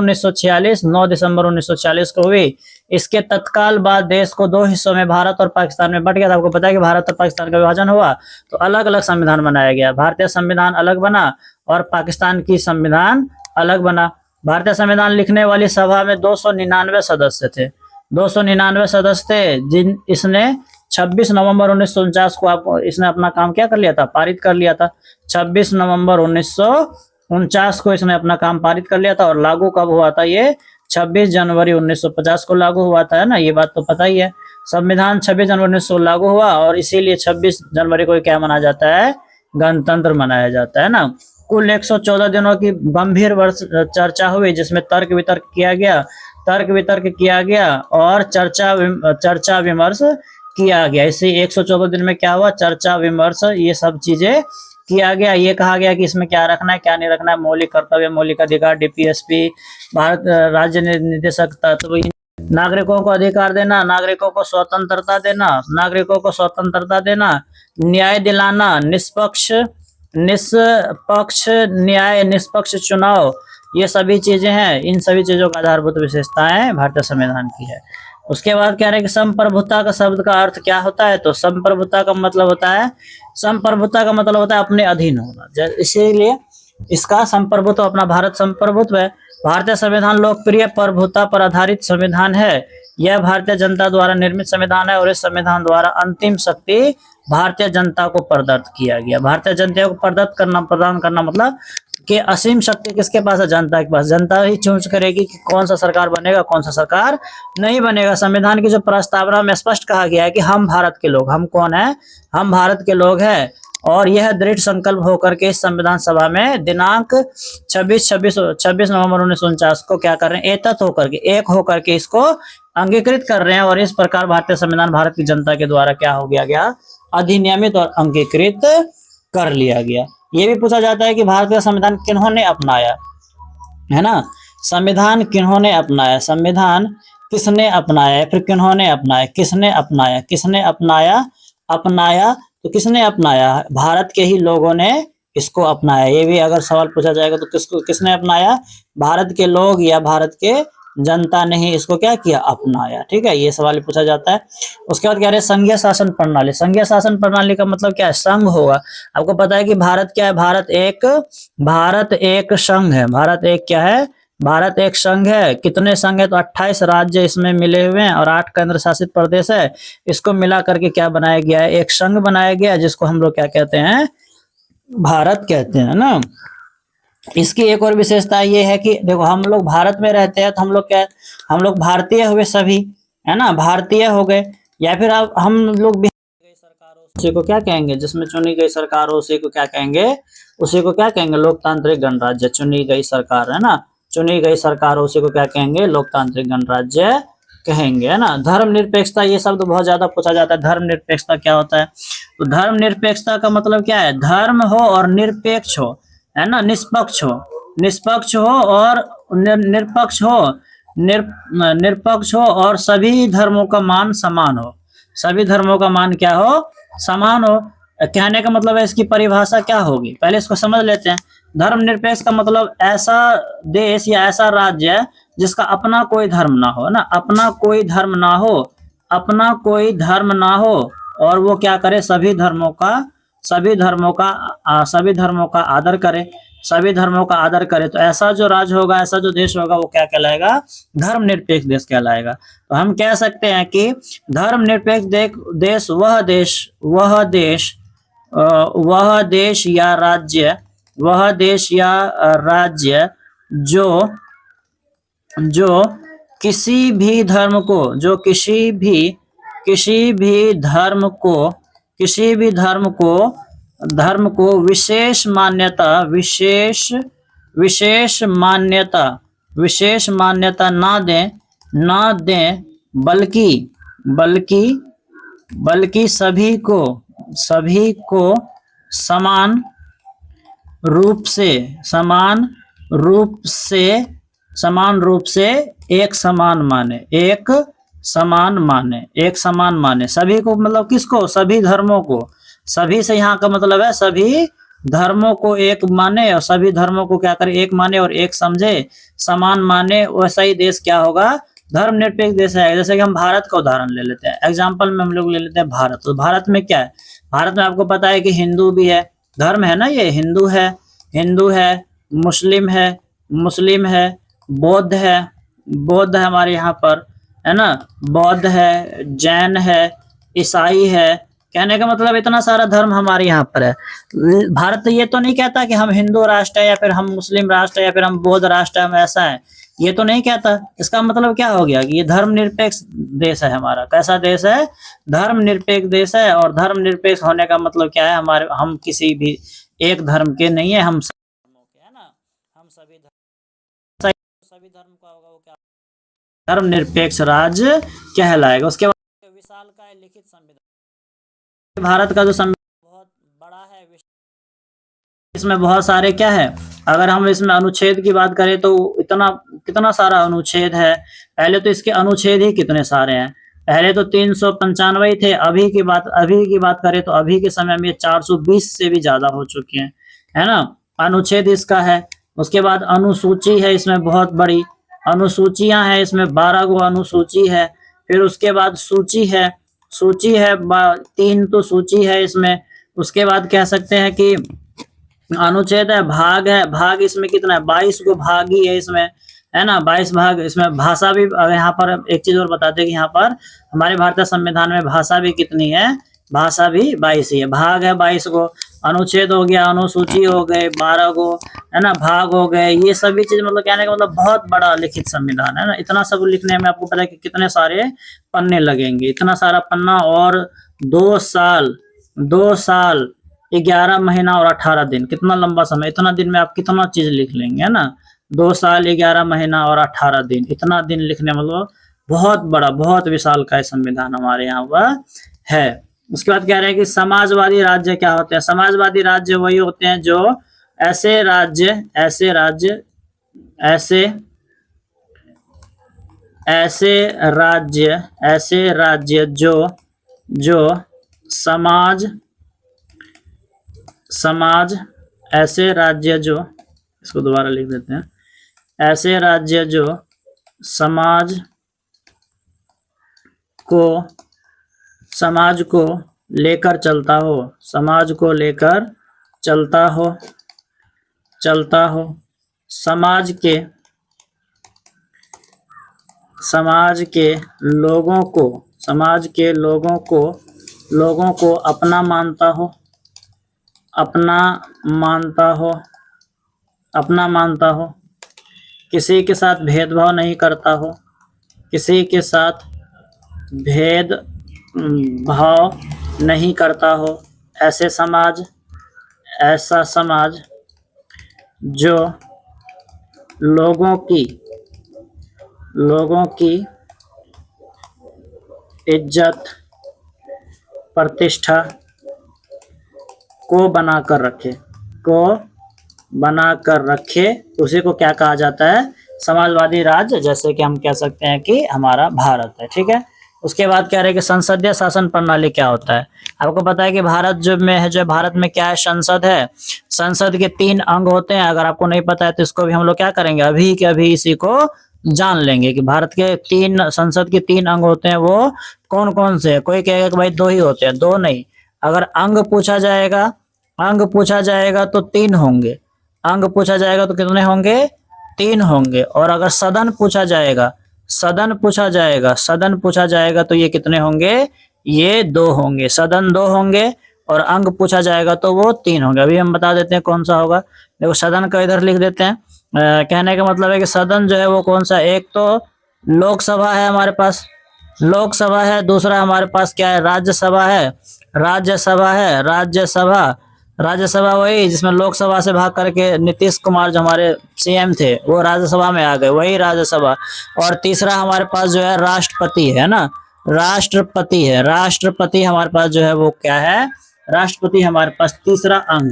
S1: 1946 को हुई। इसके तत्काल बाद देश को 2 हिस्सों में, भारत और पाकिस्तान में बंट गया था। आपको पता है कि भारत और पाकिस्तान का विभाजन हुआ तो अलग अलग संविधान बनाया गया, भारतीय संविधान अलग बना और पाकिस्तान की संविधान अलग बना। भारतीय संविधान लिखने वाली सभा में 299 सदस्य थे, 299 सदस्य थे, जिन इसने 26 नवंबर 1949 को इसने अपना काम क्या कर लिया था, पारित कर लिया था। 26 नवंबर 1949 को इसने अपना काम पारित कर लिया था, और लागू कब हुआ था, ये 26 जनवरी 1950 को लागू हुआ था, है ना, ये बात तो पता ही है। संविधान 26 जनवरी 1900 लागू हुआ, और इसीलिए 26 जनवरी को क्या मनाया जाता है, गणतंत्र मनाया जाता है ना। कुल 114 दिनों की गंभीर चर्चा हुई, जिसमें तर्क वितर्क किया गया और चर्चा विमर्श किया गया। इसी 114 दिन में क्या हुआ, चर्चा विमर्श ये सब चीजें किया गया। ये कहा गया कि इसमें क्या रखना है, क्या नहीं रखना है, मौलिक कर्तव्य, मौलिक अधिकार, डीपीएसपी, भारत राज्य निदेशक तत्व, नागरिकों को अधिकार देना, नागरिकों को स्वतंत्रता देना, न्याय दिलाना, निष्पक्ष न्याय, निष्पक्ष चुनाव, ये सभी चीजें हैं। इन सभी चीजों का आधारभूत विशेषताएं भारतीय संविधान की है। उसके बाद कह रहे हैं कि संप्रभुता का शब्द का अर्थ क्या होता है, तो संप्रभुता का मतलब होता है अपने अधीन होना, इसीलिए इसका संप्रभुत्व अपना भारत संप्रभुत्व है। भारतीय संविधान लोकप्रिय प्रभुता पर आधारित संविधान है। यह भारतीय जनता द्वारा निर्मित संविधान है, और इस संविधान द्वारा अंतिम शक्ति भारतीय जनता को प्रदत्त किया गया। भारतीय जनता को प्रदान करना मतलब कि असीम शक्ति किसके पास है, जनता के पास। जनता ही चूज करेगी कि कौन सा सरकार बनेगा, कौन सा सरकार नहीं बनेगा। संविधान की जो प्रस्तावना में स्पष्ट कहा गया है कि हम भारत के लोग, हम कौन है, हम भारत के लोग हैं, और यह दृढ़ संकल्प होकर के इस संविधान सभा में दिनांक 26 नवंबर 1949 को क्या कर रहे हैं, एक होकर के इसको अंगीकृत कर रहे हैं, और इस प्रकार भारतीय संविधान भारत की जनता के द्वारा क्या हो गया, अधिनियमित और अंगीकृत कर लिया गया। ये भी पूछा जाता है कि भारतीय संविधान किन्होंने अपनाया, है ना, संविधान किन्होंने अपनाया, संविधान किसने अपनाया, फिर किन्होंने अपनाया, किसने अपनाया, किसने अपनाया, अपनाया तो किसने अपनाया, भारत के ही लोगों ने इसको अपनाया। ये भी अगर सवाल पूछा जाएगा तो किसने अपनाया, भारत के लोग या भारत के जनता ने ही इसको क्या किया, अपनाया। ठीक है, ये सवाल पूछा जाता है। उसके बाद कह रहे हैं संघीय शासन प्रणाली। संघीय शासन प्रणाली का मतलब क्या है, संघ होगा। आपको पता है कि भारत क्या है, भारत एक संघ है। भारत एक क्या है, भारत एक संघ है। कितने संघ है, तो 28 राज्य इसमें मिले हुए हैं और 8 केंद्र शासित प्रदेश है। इसको मिला करके क्या बनाया गया है, एक संघ बनाया गया है, जिसको हम लोग क्या कहते हैं, भारत कहते हैं ना। इसकी एक और विशेषता ये है कि देखो, हम लोग भारत में रहते हैं तो हम लोग क्या, हम लोग भारतीय हुए सभी, है ना, भारतीय हो गए। या फिर अब हम लोग गई सरकारों, उसी को क्या कहेंगे, जिसमें चुनी गई सरकार हो उसी को क्या कहेंगे, उसी को क्या कहेंगे, लोकतांत्रिक गणराज्य। चुनी गई सरकार है ना, चुनी गई सरकार उसी को क्या कहेंगे, लोकतांत्रिक गणराज्य कहेंगे, है ना। धर्मनिरपेक्षता, ये शब्द बहुत ज्यादा पूछा जाता है। धर्मनिरपेक्षता क्या होता है, तो धर्मनिरपेक्षता का मतलब क्या है, धर्म हो और निरपेक्ष हो, है ना, निष्पक्ष हो, निष्पक्ष हो और निरपक्ष हो, निरपक्ष हो और सभी धर्मों का मान समान हो। सभी धर्मों का मान क्या हो, समान हो। कहने का मतलब है, इसकी परिभाषा क्या होगी, पहले इसको समझ लेते हैं। धर्मनिरपेक्ष का मतलब ऐसा देश या ऐसा राज्य जिसका अपना कोई धर्म ना हो, ना, अपना कोई धर्म ना हो, अपना कोई धर्म ना हो, और वो क्या करे, सभी धर्मों का आदर करे, सभी धर्मों का आदर करे। तो ऐसा जो राज्य होगा, ऐसा जो देश होगा, वो क्या कहलाएगा, धर्मनिरपेक्ष देश कहलाएगा। तो हम कह सकते हैं कि धर्मनिरपेक्ष देश वह देश या राज्य जो किसी भी धर्म को, जो किसी भी धर्म को विशेष मान्यता ना दें, बल्कि सभी को समान रूप से एक समान माने, सभी को मतलब किसको, सभी धर्मों को। सभी से यहाँ का मतलब है सभी धर्मों को एक माने, और सभी धर्मों को क्या करे, एक माने और एक समझे, समान माने। वैसा ही देश क्या होगा, धर्मनिरपेक्ष देश है। जैसे कि हम भारत का उदाहरण ले लेते हैं, एग्जाम्पल में हम लोग ले लेते हैं भारत। तो भारत में क्या है, भारत में आपको पता है कि हिंदू भी है, धर्म है ना, ये हिंदू है, मुस्लिम है, बौद्ध है हमारे यहाँ पर, है ना, बौद्ध है, जैन है, ईसाई है। कहने का मतलब इतना सारा धर्म हमारे यहाँ पर है। भारत ये तो नहीं कहता कि हम हिंदू राष्ट्र है, या फिर हम मुस्लिम राष्ट्र है, या फिर हम बौद्ध राष्ट्र है, हम ऐसा है, ये तो नहीं कहता। इसका मतलब क्या हो गया कि ये धर्मनिरपेक्ष देश है हमारा। कैसा देश है, धर्मनिरपेक्ष देश है। और धर्मनिरपेक्ष होने का मतलब क्या है, हम किसी भी एक धर्म के नहीं है, हम सभी धर्मों के, है ना, हम सभी धर्म का होगा, वो क्या, धर्मनिरपेक्ष राज्य कहलाएगा। उसके बाद विशालकाय लिखित संविधान। भारत का जो संविधान बहुत बड़ा है, इसमें बहुत सारे क्या है, अगर हम इसमें अनुच्छेद की बात करें तो कितना सारा अनुच्छेद है। पहले तो इसके अनुच्छेद ही कितने सारे हैं, पहले तो 395 थे। अभी की बात करें तो अभी के समय में 420 से भी ज्यादा हो चुके हैं, है ना, अनुच्छेद इसका है। उसके बाद अनुसूची है, इसमें बहुत बड़ी अनुसूचियां हैं, इसमें 12 गो अनुसूची है। फिर उसके बाद सूची है 3 तो सूची है इसमें। उसके बाद कह सकते हैं कि अनुच्छेद है, भाग इसमें कितना है, 22 को भाग ही है इसमें, है ना, 22 भाग। इसमें भाषा भी, यहाँ पर एक चीज और बताते हैं कि यहाँ पर हमारे भारतीय संविधान में भाषा भी कितनी है, भाषा भी 22 ही है। भाग है 22 को, अनुच्छेद हो गया, अनुसूची हो गए 12 को, है ना, भाग हो गए, ये सभी चीज मतलब कहने का मतलब बहुत बड़ा लिखित संविधान है ना। इतना सब लिखने में आपको पता है कि कितने सारे पन्ने लगेंगे, इतना सारा पन्ना, और 2 साल 11 महीना और 18 दिन, कितना लंबा समय। इतना दिन में आप कितना चीज लिख लेंगे, है ना, 2 साल 11 महीना और 18 दिन, इतना दिन लिखने मतलब बहुत बड़ा, बहुत विशाल का संविधान हमारे यहाँ पर है। उसके बाद कह रहे हैं कि समाजवादी राज्य क्या होते हैं। समाजवादी राज्य वही होते हैं जो ऐसे ऐसे राज्य जो समाज ऐसे राज्य जो, इसको दोबारा लिख देते हैं, ऐसे राज्य जो समाज को लेकर चलता हो, समाज के लोगों को अपना मानता हो, किसी के साथ भेदभाव नहीं करता हो, ऐसा समाज जो लोगों की इज्जत प्रतिष्ठा को बनाकर रखे, उसी को क्या कहा जाता है? समाजवादी राज्य, जैसे कि हम कह सकते हैं कि हमारा भारत है। ठीक है, उसके बाद कह रहे हैं कि संसदीय शासन प्रणाली क्या होता है। आपको पता है कि भारत भारत में क्या है? संसद है। संसद के 3 अंग होते हैं। अगर आपको नहीं पता है तो इसको भी हम लोग क्या करेंगे, अभी के अभी इसी को जान लेंगे कि भारत के संसद के 3 अंग होते हैं। वो कौन कौन से? कोई कहेगा कि भाई 2 ही होते हैं, 2 नहीं। अगर अंग पूछा जाएगा तो 3 होंगे। अंग पूछा जाएगा तो कितने होंगे? 3 होंगे। और अगर सदन पूछा जाएगा तो ये कितने होंगे? ये 2 होंगे। सदन 2 होंगे और अंग पूछा जाएगा तो वो 3 होंगे। अभी हम बता देते हैं कौन सा होगा। देखो, सदन का इधर लिख देते हैं। कहने का मतलब है कि सदन जो है वो कौन सा? एक तो लोकसभा है हमारे पास, लोकसभा है। दूसरा हमारे पास क्या है? राज्यसभा है। राज्यसभा वही जिसमें लोकसभा से भाग करके नीतीश कुमार जो हमारे सीएम थे वो राज्यसभा में आ गए, वही राज्यसभा। और तीसरा हमारे पास जो है राष्ट्रपति है ना, राष्ट्रपति हमारे पास जो है वो क्या है? राष्ट्रपति हमारे पास तीसरा अंग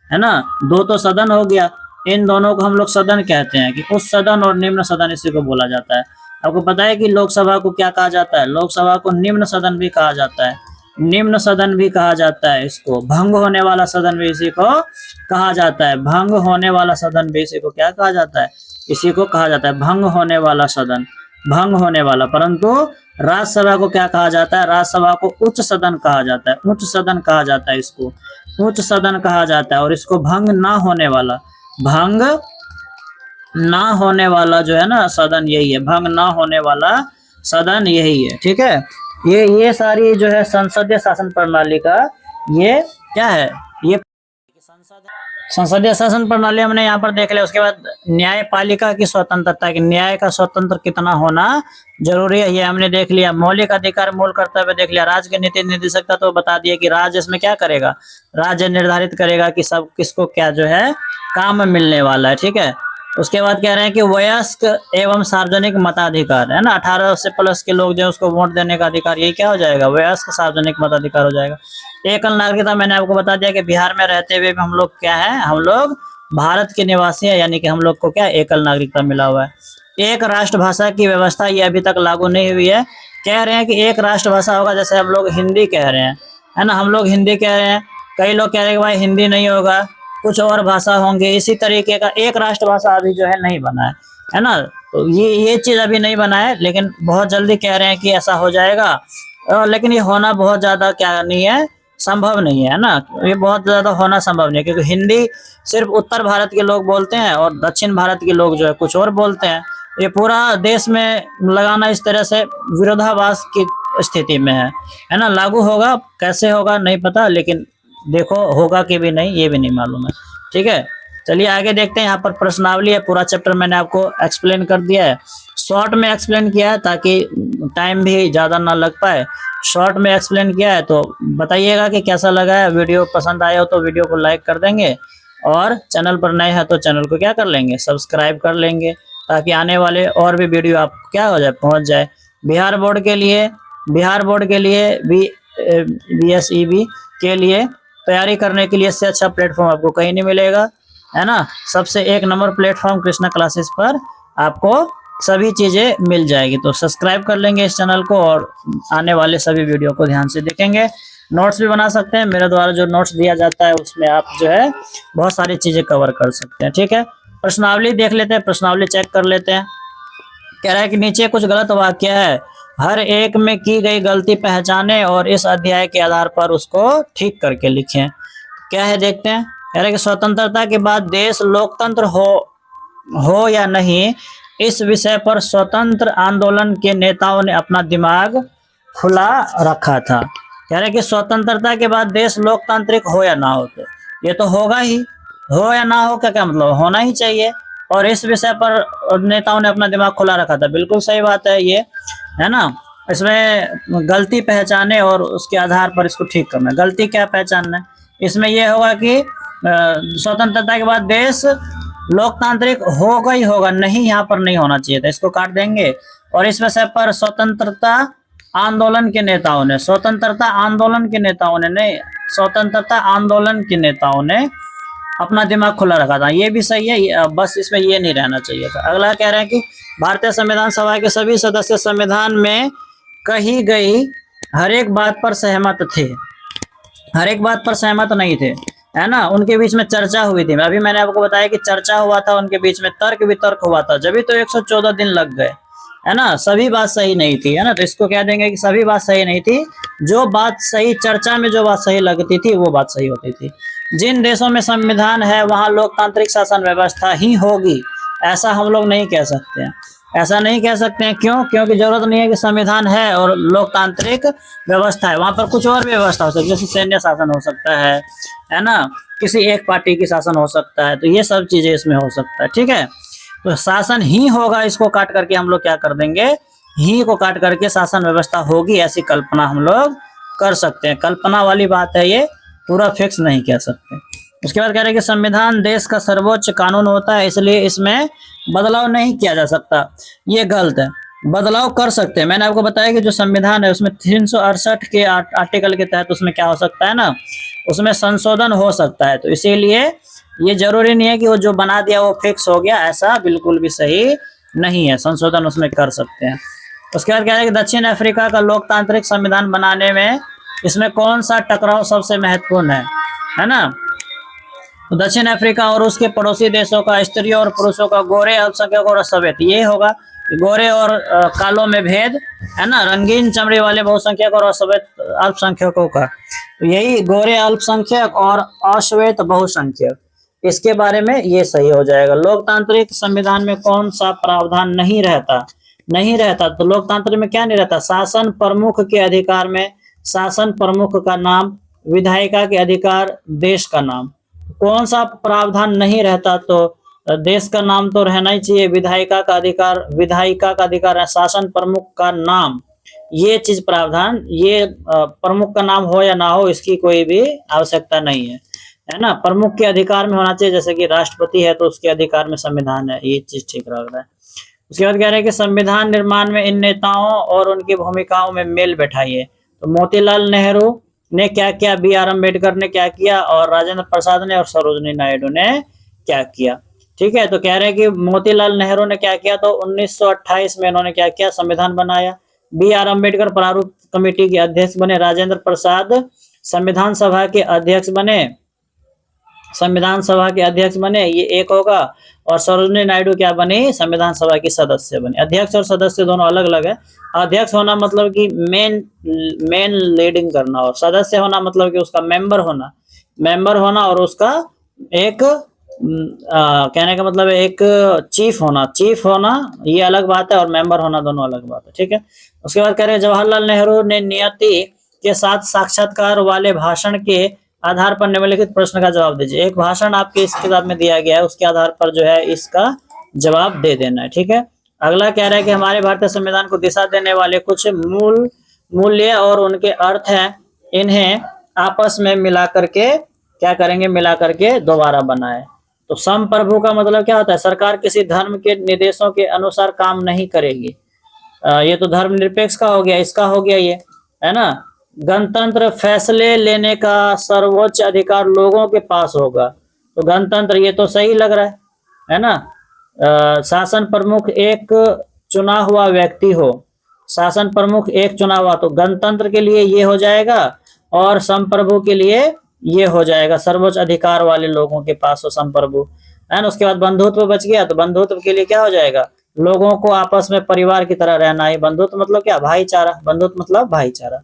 S1: है ना। 2 तो सदन हो गया, इन दोनों को हम लोग सदन कहते हैं कि उच्च सदन और निम्न सदन इसी को बोला जाता है। आपको पता है कि लोकसभा को क्या कहा जाता है? लोकसभा को निम्न सदन भी कहा जाता है। निम्न सदन भी कहा जाता है इसको। भंग होने वाला सदन भी इसी को कहा जाता है। भंग होने वाला सदन भी इसी को क्या कहा जाता है? इसी को कहा जाता है भंग होने वाला सदन, भंग होने वाला। परंतु राज्यसभा को क्या कहा जाता है? राज्यसभा को उच्च सदन कहा जाता है, उच्च सदन कहा जाता है इसको, उच्च सदन कहा जाता है। और इसको भंग ना होने वाला जो है ना सदन, यही है। भंग ना होने वाला सदन यही है। ठीक है, ये सारी जो है संसदीय शासन प्रणाली का ये क्या है? ये संसदीय शासन प्रणाली हमने यहाँ पर देख लिया। उसके बाद न्यायपालिका की स्वतंत्रता, की न्याय का स्वतंत्र कितना होना जरूरी है, ये हमने देख लिया। मौलिक अधिकार, मूल कर्तव्य देख लिया। राज्य की नीति निर्देशकता तो बता दिया कि राज्य इसमें क्या करेगा? राज्य निर्धारित करेगा कि सब किसको क्या जो है काम मिलने वाला है। ठीक है, उसके बाद कह रहे हैं कि वयस्क एवं सार्वजनिक मताधिकार है ना, 18 से प्लस के लोग जो है उसको वोट देने का अधिकार, ये क्या हो जाएगा? वयस्क सार्वजनिक मताधिकार हो जाएगा। एकल नागरिकता मैंने आपको बता दिया कि बिहार में रहते हुए भी हम लोग क्या है? हम लोग भारत के निवासी हैं, यानी कि हम लोग को क्या एकल नागरिकता मिला हुआ है। एक राष्ट्रभाषा की व्यवस्था ये अभी तक लागू नहीं हुई है। कह रहे हैं कि एक राष्ट्रभाषा होगा, जैसे हम लोग हिंदी कह रहे हैं, है ना, हम लोग हिंदी कह रहे हैं। कई लोग कह रहे हैं कि भाई हिंदी नहीं होगा, कुछ और भाषा होंगे। इसी तरीके का एक राष्ट्रभाषा अभी जो है नहीं बना है ना। तो ये चीज अभी नहीं बना है, लेकिन बहुत जल्दी कह रहे हैं कि ऐसा हो जाएगा। लेकिन ये होना बहुत ज्यादा क्या नहीं है, संभव नहीं है ना। ये बहुत ज्यादा होना संभव नहीं है, क्योंकि हिंदी सिर्फ उत्तर भारत के लोग बोलते हैं और दक्षिण भारत के लोग जो है कुछ और बोलते हैं। ये पूरा देश में लगाना इस तरह से विरोधाभास की स्थिति में है ना। लागू होगा, कैसे होगा नहीं पता, लेकिन देखो होगा कि भी नहीं ये भी नहीं मालूम है। ठीक है, चलिए आगे देखते हैं। यहाँ पर प्रश्नावली है, पूरा चैप्टर मैंने आपको एक्सप्लेन कर दिया है, शॉर्ट में एक्सप्लेन किया है ताकि टाइम भी ज़्यादा ना लग पाए। शॉर्ट में एक्सप्लेन किया है, तो बताइएगा कि कैसा लगा है। वीडियो पसंद आया हो तो वीडियो को लाइक कर देंगे, और चैनल पर नए हैं तो चैनल को क्या कर लेंगे, सब्सक्राइब कर लेंगे, ताकि आने वाले और भी वीडियो आपको क्या हो जाए, पहुँच जाए। बिहार बोर्ड के लिए BSEB के लिए तैयारी करने के लिए इससे अच्छा प्लेटफॉर्म आपको कहीं नहीं मिलेगा, है ना। सबसे 1 नंबर प्लेटफॉर्म कृष्णा क्लासेस पर आपको सभी चीजें मिल जाएगी। तो सब्सक्राइब कर लेंगे इस चैनल को और आने वाले सभी वीडियो को ध्यान से देखेंगे। नोट्स भी बना सकते हैं, मेरे द्वारा जो नोट्स दिया जाता है उसमें आप जो है बहुत सारी चीजें कवर कर सकते हैं। ठीक है, प्रश्नावली देख लेते हैं, प्रश्नावली चेक कर लेते हैं। कह रहा है कि नीचे कुछ गलत वाक्य है, हर एक में की गई गलती पहचाने और इस अध्याय के आधार पर उसको ठीक करके लिखें। क्या है देखते हैं। कह रहा है कि स्वतंत्रता के बाद देश लोकतंत्र हो या नहीं, इस विषय पर स्वतंत्र आंदोलन के नेताओं ने अपना दिमाग खुला रखा था। कह रहे हैं कि स्वतंत्रता के बाद देश लोकतांत्रिक हो या ना हो, तो ये तो होगा ही, हो या ना हो का क्या मतलब, होना ही चाहिए। और इस विषय पर नेताओं ने अपना दिमाग खुला रखा था, बिल्कुल सही बात है ये, है ना। इसमें गलती पहचाने और उसके आधार पर इसको ठीक करना। गलती क्या पहचानना है, इसमें यह होगा कि स्वतंत्रता के बाद देश लोकतांत्रिक होगा ही होगा, नहीं यहाँ पर नहीं होना चाहिए था, इसको काट देंगे। और इस विषय पर स्वतंत्रता आंदोलन के नेताओं ने, स्वतंत्रता आंदोलन के नेताओं ने नहीं, स्वतंत्रता आंदोलन के नेताओं ने अपना दिमाग खुला रखा था, ये भी सही है, बस इसमें ये नहीं रहना चाहिए था। अगला कह रहे हैं कि भारतीय संविधान सभा के सभी सदस्य संविधान में कही गई हर एक बात पर सहमत थे, हर एक बात पर सहमत नहीं थे, है ना। उनके बीच में चर्चा हुई थी, अभी मैंने आपको बताया कि चर्चा हुआ था, उनके बीच में तर्क वितर्क हुआ था, जब भी तो 114 दिन लग गए, है ना। सभी बात सही नहीं थी, है ना, तो इसको कह देंगे कि सभी बात सही नहीं थी, जो बात सही, चर्चा में जो बात सही लगती थी वो बात सही होती थी। जिन देशों में संविधान है वहां लोकतांत्रिक शासन व्यवस्था ही होगी, ऐसा हम लोग नहीं कह सकते हैं, ऐसा नहीं कह सकते हैं। क्यों? क्योंकि जरूरत नहीं है कि संविधान है और लोकतांत्रिक व्यवस्था है, वहां पर कुछ और भी व्यवस्था हो सकती है, जैसे सैन्य शासन हो सकता है ना, किसी एक पार्टी की शासन हो सकता है, तो ये सब चीजें इसमें हो सकता है। ठीक है, तो शासन ही होगा, इसको काट करके हम लोग क्या कर देंगे, ही को काट करके शासन व्यवस्था होगी, ऐसी कल्पना हम लोग कर सकते हैं। कल्पना वाली बात है ये, पूरा फिक्स नहीं कह सकते। उसके बाद कह रहे हैं कि संविधान देश का सर्वोच्च कानून होता है, इसलिए इसमें बदलाव नहीं किया जा सकता, ये गलत है। बदलाव कर सकते हैं, मैंने आपको बताया कि जो संविधान है उसमें 368 के आर्टिकल के तहत उसमें क्या हो सकता है ना, उसमें संशोधन हो सकता है, तो इसीलिए ये जरूरी नहीं है कि वो जो बना दिया वो फिक्स हो गया, ऐसा बिल्कुल भी सही नहीं है, संशोधन उसमें कर सकते हैं। उसके बाद कह रहे हैं कि दक्षिण अफ्रीका का लोकतांत्रिक संविधान बनाने में इसमें कौन सा टकराव सबसे महत्वपूर्ण है ना। तो दक्षिण अफ्रीका और उसके पड़ोसी देशों का स्त्रियों और पुरुषों का, गोरे अल्पसंख्यकों और सफेद, ये होगा गोरे और कालों में भेद, है ना, रंगीन चमड़ी वाले बहुसंख्यक और असफेद अल्पसंख्यकों का, तो यही गोरे अल्पसंख्यक और अश्वेत बहुसंख्यक, इसके बारे में ये सही हो जाएगा। लोकतांत्रिक संविधान में कौन सा प्रावधान नहीं रहता, नहीं रहता, तो लोकतंत्र में क्या नहीं रहता, शासन प्रमुख के अधिकार में शासन प्रमुख का नाम, विधायिका के अधिकार, देश का नाम, कौन सा प्रावधान नहीं रहता, तो देश का नाम तो रहना ही चाहिए, विधायिका का अधिकार, विधायिका का अधिकार है, शासन प्रमुख का नाम, ये चीज प्रावधान, ये प्रमुख का नाम हो या ना हो इसकी कोई भी आवश्यकता नहीं है ना, प्रमुख के अधिकार में होना चाहिए, जैसे कि राष्ट्रपति है तो उसके अधिकार में संविधान है, ये चीज ठीक लग रहा है। उसके बाद कह रहे हैं कि संविधान निर्माण में इन नेताओं और उनकी भूमिकाओं में मेल बैठाइए, तो मोतीलाल नेहरू ने क्या किया, बी आर अम्बेडकर ने क्या किया, और राजेंद्र प्रसाद ने और सरोजिनी नायडू ने क्या किया। ठीक है, तो कह रहे हैं कि मोतीलाल नेहरू ने क्या किया, तो 1928 में इन्होंने क्या किया, संविधान बनाया। बी आर अम्बेडकर प्रारूप कमेटी के अध्यक्ष बने, राजेंद्र प्रसाद संविधान सभा के अध्यक्ष बने, संविधान सभा के अध्यक्ष बने, ये एक होगा। और सरोजिनी नायडू क्या बनी, संविधान सभा की सदस्य बनी। अध्यक्ष और सदस्य दोनों अलग अलग है, अध्यक्ष होना मतलब कि मेन लीडिंग करना, और सदस्य होना मतलब कि उसका मेंबर होना और उसका एक कहने का मतलब एक चीफ होना ये अलग बात है, और मेंबर होना दोनों अलग बात है। ठीक है, उसके बाद कह रहे हैं जवाहरलाल नेहरू ने नियति के साथ साक्षात्कार वाले भाषण के आधार पर निम्नलिखित प्रश्न का जवाब दीजिए। एक भाषण आपके इस किताब में दिया गया है, उसके आधार पर जो है इसका जवाब दे देना है। ठीक है, अगला कह रहा है कि हमारे भारतीय संविधान को दिशा देने वाले कुछ मूल्य और उनके अर्थ हैं, इन्हें आपस में मिला करके क्या करेंगे, मिला करके दोबारा बनाए। तो संप्रभु का मतलब क्या होता है, सरकार किसी धर्म के निर्देशों के अनुसार काम नहीं करेगी, ये तो धर्मनिरपेक्ष का हो गया, इसका हो गया ये, है ना। गणतंत्र, फैसले लेने का सर्वोच्च अधिकार लोगों के पास होगा, तो गणतंत्र ये तो सही लग रहा है ना। शासन प्रमुख एक चुना हुआ व्यक्ति हो। शासन प्रमुख एक चुना हुआ, तो गणतंत्र के लिए ये हो जाएगा और संप्रभु के लिए ये हो जाएगा, सर्वोच्च अधिकार वाले लोगों के पास हो संप्रभु, है ना। उसके बाद बंधुत्व बच गया, तो बंधुत्व के लिए क्या हो जाएगा, लोगों को आपस में परिवार की तरह रहना है। बंधुत्व मतलब क्या, भाईचारा, बंधुत्व मतलब भाईचारा।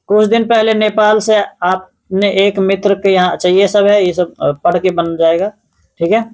S1: कुछ दिन पहले नेपाल से आपने एक मित्र के यहाँ, अच्छा ये सब है, ये सब पढ़ के बन जाएगा, ठीक है।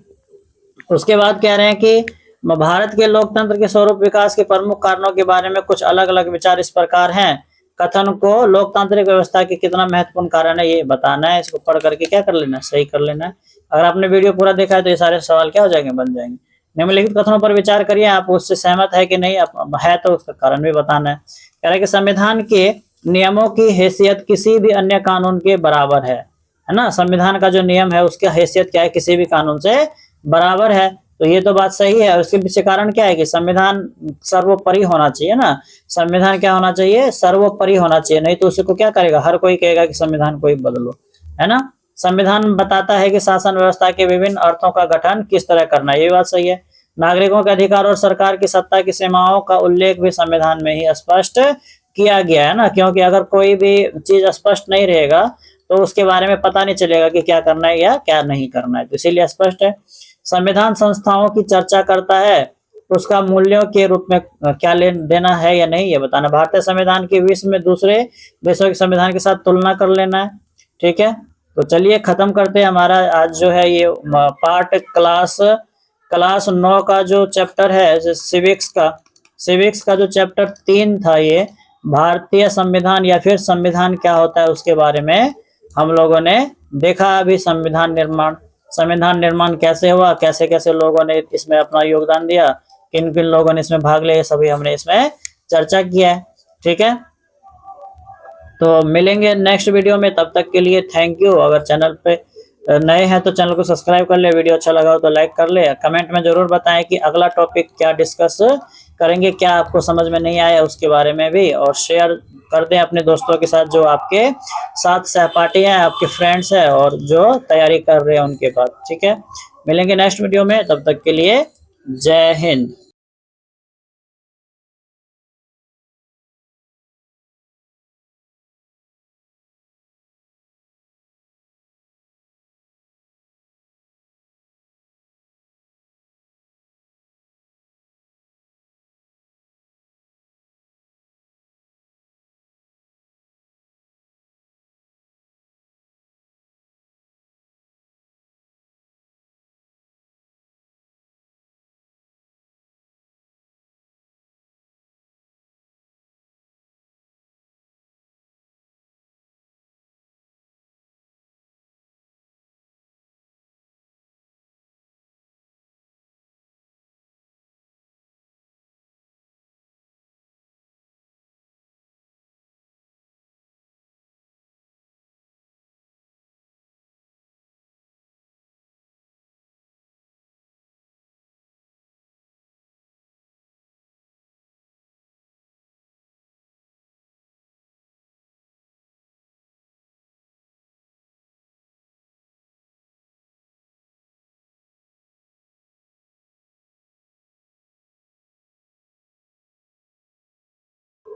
S1: उसके बाद कह रहे हैं कि भारत के लोकतंत्र के स्वरूप विकास के प्रमुख कारणों के बारे में कुछ अलग अलग विचार इस प्रकार हैं। कथन को लोकतांत्रिक व्यवस्था के कितना महत्वपूर्ण कारण है ये बताना है। इसको पढ़ करके क्या कर लेना है, सही कर लेना है। अगर आपने वीडियो पूरा देखा है तो ये सारे सवाल क्या हो जाएंगे, बन जाएंगे। निम्नलिखित कथनों पर विचार करिए, आप उससे सहमत है कि नहीं, है तो उसका कारण भी बताना है। कह रहे हैं कि संविधान के नियमों की हैसियत किसी भी अन्य कानून के बराबर है ना। संविधान का जो नियम है उसकी हैसियत क्या है, किसी भी कानून से बराबर है। तो ये तो बात सही है। उसके पीछे कारण क्या है कि संविधान सर्वोपरि होना चाहिए ना। संविधान क्या होना चाहिए, सर्वोपरि होना चाहिए, नहीं तो उसी को क्या करेगा, हर कोई कहेगा कि संविधान को ही बदलो, है ना। संविधान बताता है कि शासन व्यवस्था के विभिन्न अर्थों का गठन किस तरह करना है, ये बात सही है। नागरिकों के अधिकार और सरकार की सत्ता की सीमाओं का उल्लेख भी संविधान में ही स्पष्ट किया गया है ना, क्योंकि अगर कोई भी चीज स्पष्ट नहीं रहेगा तो उसके बारे में पता नहीं चलेगा कि क्या करना है या क्या नहीं करना है, तो इसीलिए स्पष्ट है। संविधान संस्थाओं की चर्चा करता है, उसका मूल्यों के रूप में क्या लेन देना है या नहीं ये बताना। भारतीय संविधान के विश्व में दूसरे देशों के संविधान के साथ तुलना कर लेना है, ठीक है। तो चलिए खत्म करते हैं हमारा आज जो है ये पार्ट क्लास 9 का जो चैप्टर है सिविक्स का जो चैप्टर 3 था, ये भारतीय संविधान या फिर संविधान क्या होता है उसके बारे में हम लोगों ने देखा। अभी संविधान निर्माण कैसे हुआ, कैसे कैसे लोगों ने इसमें अपना योगदान दिया, किन किन लोगों ने इसमें भाग लिया, सभी हमने इसमें चर्चा किया है, ठीक है। तो मिलेंगे नेक्स्ट वीडियो में, तब तक के लिए थैंक यू। अगर चैनल पे नए हैं तो चैनल को सब्सक्राइब कर ले, वीडियो अच्छा लगा हो तो लाइक कर ले। कमेंट में जरूर बताएं कि अगला टॉपिक क्या डिस्कस करेंगे, क्या आपको समझ में नहीं आया उसके बारे में भी, और शेयर कर दें अपने दोस्तों के साथ जो आपके साथ सहपाठी हैं, आपके फ्रेंड्स हैं और जो तैयारी कर रहे हैं उनके पास, ठीक है। मिलेंगे नेक्स्ट वीडियो में, तब तक के लिए जय हिंद।